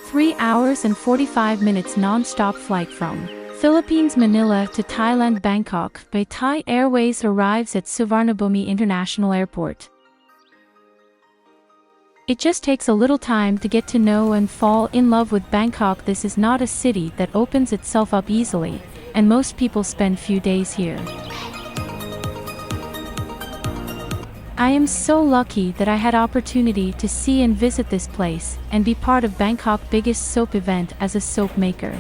3 hours and 45 minutes non-stop flight from Philippines Manila to Thailand Bangkok by Thai Airways arrives at Suvarnabhumi International Airport. It just takes a little time to get to know and fall in love with Bangkok. This is not a city that opens itself up easily, and most people spend few days here. I am so lucky that I had opportunity to see and visit this place and be part of Bangkok's biggest soap event as a soap maker.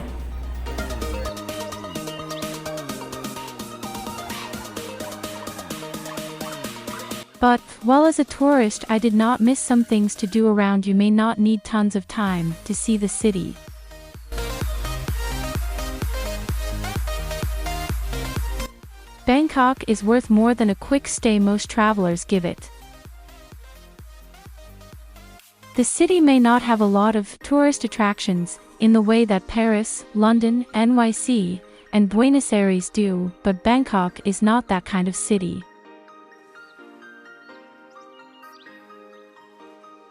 But, while as a tourist I did not miss some things to do around. You may not need tons of time to see the city. Bangkok is worth more than a quick stay most travelers give it. The city may not have a lot of tourist attractions in the way that Paris, London, NYC, and Buenos Aires do, but Bangkok is not that kind of city.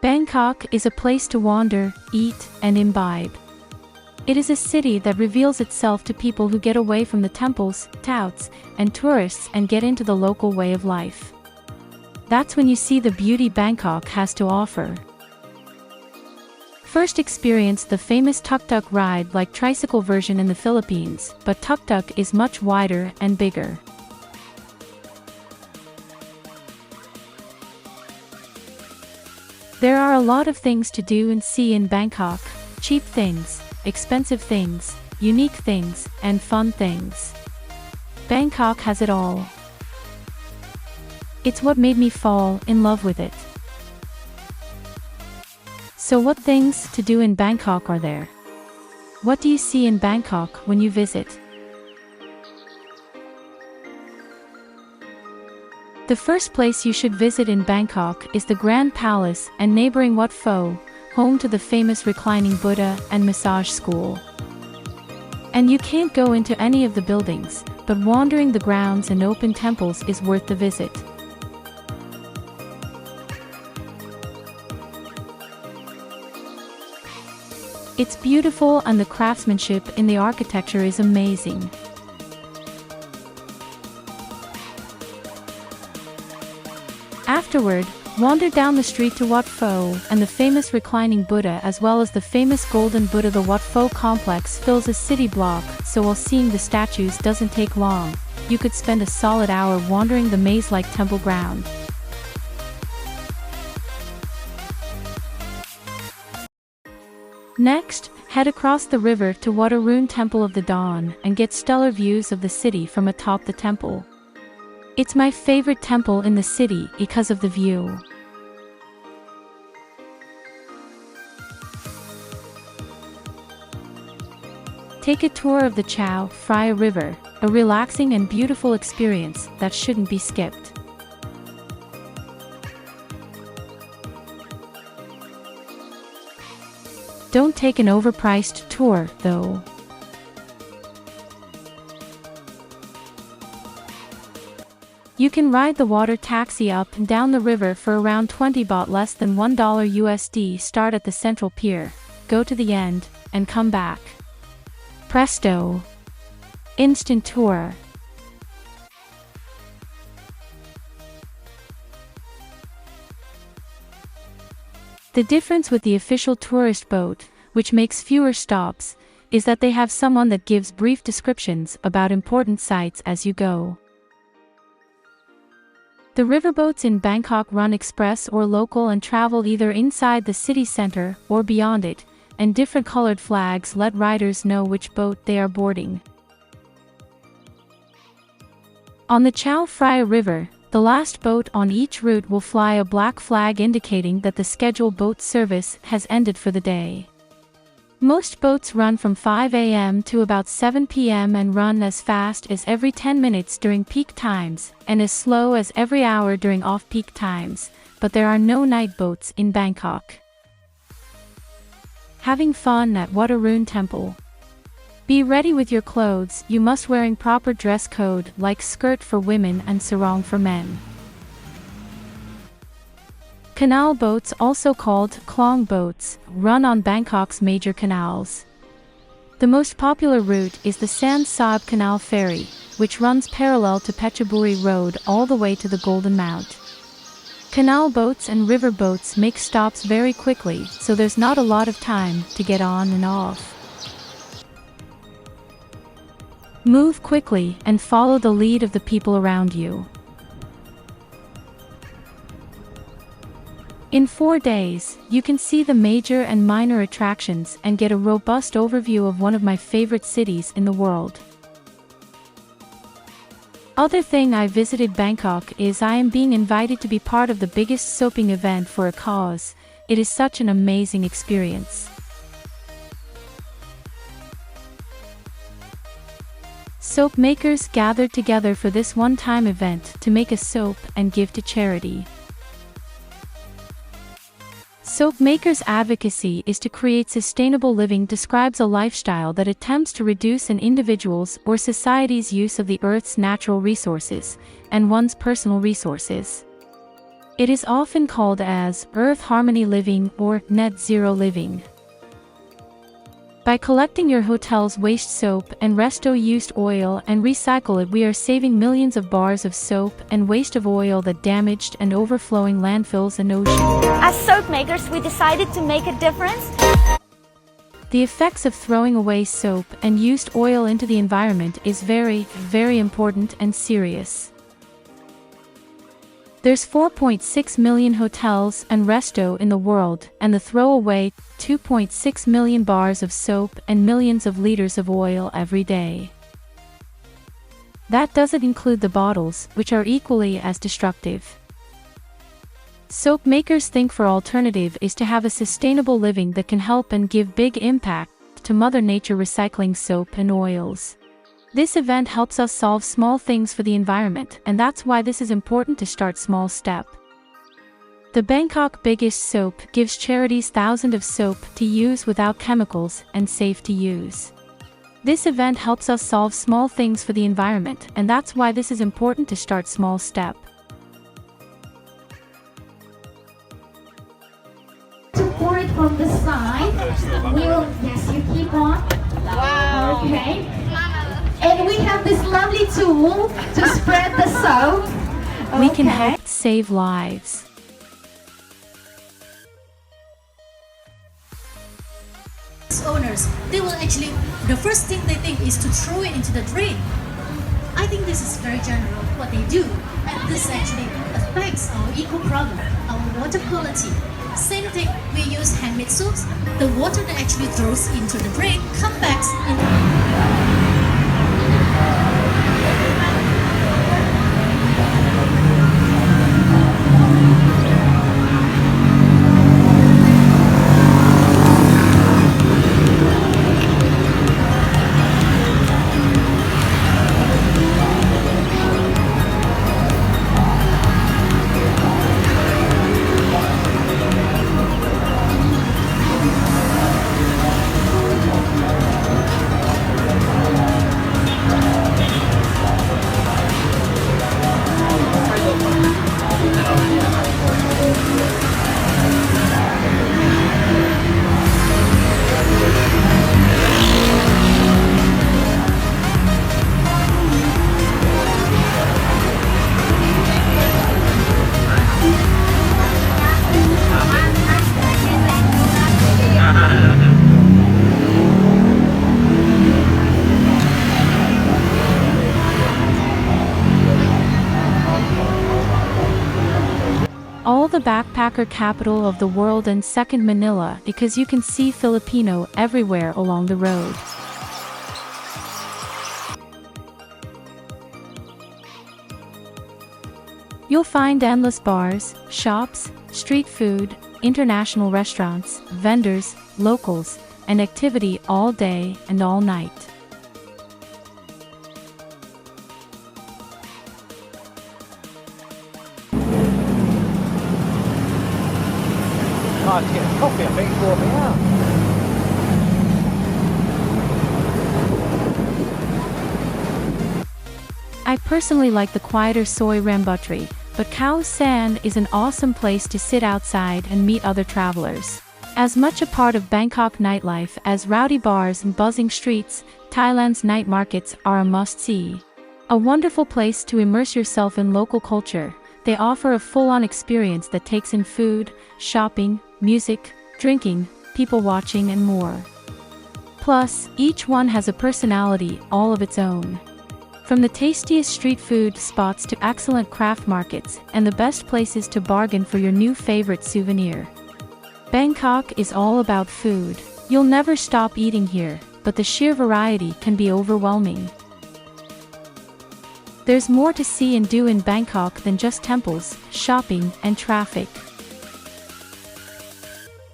Bangkok is a place to wander, eat, and imbibe. It is a city that reveals itself to people who get away from the temples, touts, and tourists and get into the local way of life. That's when you see the beauty Bangkok has to offer. First, experience the famous tuktuk ride, like tricycle version in the Philippines, but tuktuk is much wider and bigger. There are a lot of things to do and see in Bangkok: cheap things, expensive things, unique things, and fun things. Bangkok has it all. It's what made me fall in love with it. So what things to do in Bangkok are there? What do you see in Bangkok when you visit? The first place you should visit in Bangkok is the Grand Palace and neighboring Wat Pho, home to the famous reclining Buddha and massage school. And you can't go into any of the buildings, but wandering the grounds and open temples is worth the visit. It's beautiful and the craftsmanship in the architecture is amazing. Afterward, wander down the street to Wat Pho and the famous reclining Buddha, as well as the famous golden Buddha. The Wat Pho complex fills a city block, so while seeing the statues doesn't take long, you could spend a solid hour wandering the maze-like temple ground. Next, head across the river to Water-Roon Temple of the Dawn and get stellar views of the city from atop the temple. It's my favorite temple in the city because of the view. Take a tour of the Chao Phraya River, a relaxing and beautiful experience that shouldn't be skipped. Don't take an overpriced tour, though. You can ride the water taxi up and down the river for around 20 baht, less than $1 USD. Start at the central pier, go to the end, and come back. Presto! Instant tour. The difference with the official tourist boat, which makes fewer stops, is that they have someone that gives brief descriptions about important sites as you go. The riverboats in Bangkok run express or local and travel either inside the city center or beyond it, and different colored flags let riders know which boat they are boarding. On the Chao Phraya River, the last boat on each route will fly a black flag indicating that the scheduled boat service has ended for the day. Most boats run from 5 a.m. to about 7 p.m. and run as fast as every 10 minutes during peak times, and as slow as every hour during off-peak times, but there are no night boats in Bangkok. Having fun at Water-Roon Temple. Be ready with your clothes. You must wearing proper dress code like skirt for women and sarong for men. Canal boats, also called klong boats, run on Bangkok's major canals. The most popular route is the San Saab Canal Ferry, which runs parallel to Phetchaburi Road all the way to the Golden Mount. Canal boats and river boats make stops very quickly, so there's not a lot of time to get on and off. Move quickly and follow the lead of the people around you. In 4 days, you can see the major and minor attractions and get a robust overview of one of my favorite cities in the world. Other thing I visited Bangkok is I am being invited to be part of the biggest soaping event for a cause. It is such an amazing experience. Soap makers gathered together for this one-time event to make a soap and give to charity. Soap makers' advocacy is to create sustainable living, describes a lifestyle that attempts to reduce an individual's or society's use of the Earth's natural resources and one's personal resources. It is often called as Earth Harmony Living or Net Zero Living. By collecting your hotel's waste soap and resto-used oil and recycle it, we are saving millions of bars of soap and waste of oil that damaged and overflowing landfills and oceans. As soap makers, we decided to make a difference. The effects of throwing away soap and used oil into the environment is very, very important and serious. There's 4.6 million hotels and resto in the world, and the throw away 2.6 million bars of soap and millions of liters of oil every day. That doesn't include the bottles, which are equally as destructive. Soap makers think for alternative is to have a sustainable living that can help and give big impact to Mother Nature, recycling soap and oils. This event helps us solve small things for the environment, and that's why this is important to start small step. The Bangkok Biggest Soap gives charities thousands of soap to use without chemicals and safe to use. This event helps us solve small things for the environment, and that's why this is important to start small step. To pour it from the side, yes, you keep on. Wow. Okay. And we have this lovely tool to spread the soap. We can help save lives. Owners, they will actually, the first thing they think is to throw it into the drain. I think this is very general what they do, and this actually affects our eco problem, our water quality. Same thing, we use handmade soaps. The water that actually throws into the drain comes back in. All the backpacker capital of the world and second Manila, because you can see Filipino everywhere along the road. You'll find endless bars, shops, street food, international restaurants, vendors, locals, and activity all day and all night. To get a coffee, I think it's warming up. I personally like the quieter soy rambutri, but Khao San is an awesome place to sit outside and meet other travelers. As much a part of Bangkok nightlife as rowdy bars and buzzing streets, Thailand's night markets are a must-see. A wonderful place to immerse yourself in local culture. They offer a full-on experience that takes in food, shopping, music, drinking, people watching and more. Plus, each one has a personality all of its own. From the tastiest street food spots to excellent craft markets and the best places to bargain for your new favorite souvenir. Bangkok is all about food. You'll never stop eating here, but the sheer variety can be overwhelming. There's more to see and do in Bangkok than just temples, shopping, and traffic.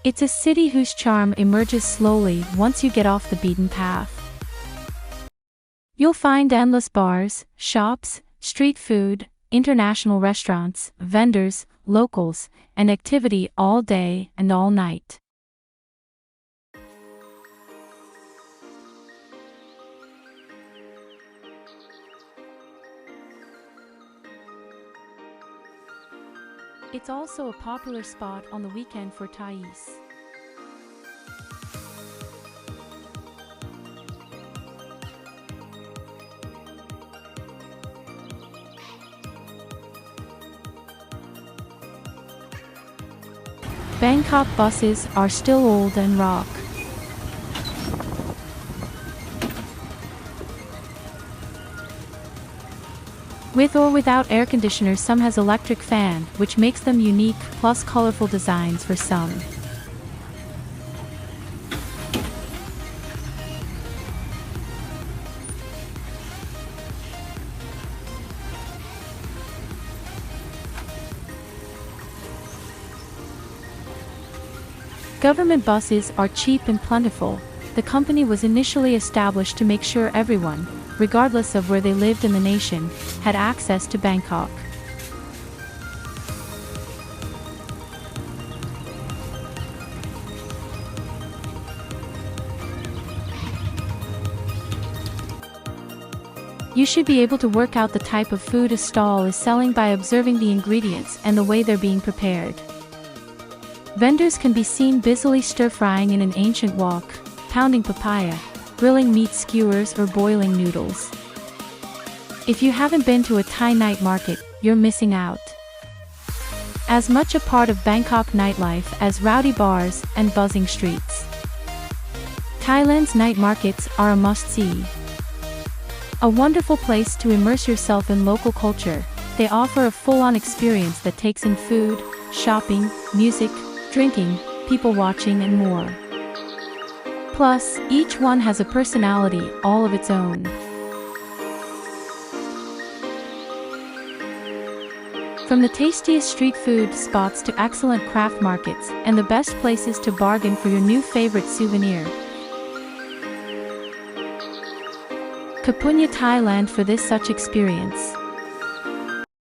It's a city whose charm emerges slowly once you get off the beaten path. You'll find endless bars, shops, street food, international restaurants, vendors, locals, and activity all day and all night. It's also a popular spot on the weekend for touts. Bangkok buses are still old and rock. With or without air conditioners, some has electric fan, which makes them unique, plus colorful designs for some. Government buses are cheap and plentiful. The company was initially established to make sure everyone, regardless of where they lived in the nation, had access to Bangkok. You should be able to work out the type of food a stall is selling by observing the ingredients and the way they're being prepared. Vendors can be seen busily stir-frying in an ancient wok, pounding papaya, grilling meat skewers or boiling noodles. If you haven't been to a Thai night market, you're missing out. As much a part of Bangkok nightlife as rowdy bars and buzzing streets. Thailand's night markets are a must-see. A wonderful place to immerse yourself in local culture. They offer a full-on experience that takes in food, shopping, music, drinking, people watching and more. Plus, each one has a personality all of its own. From the tastiest street food spots to excellent craft markets and the best places to bargain for your new favorite souvenir. Kapunya, Thailand for this such experience.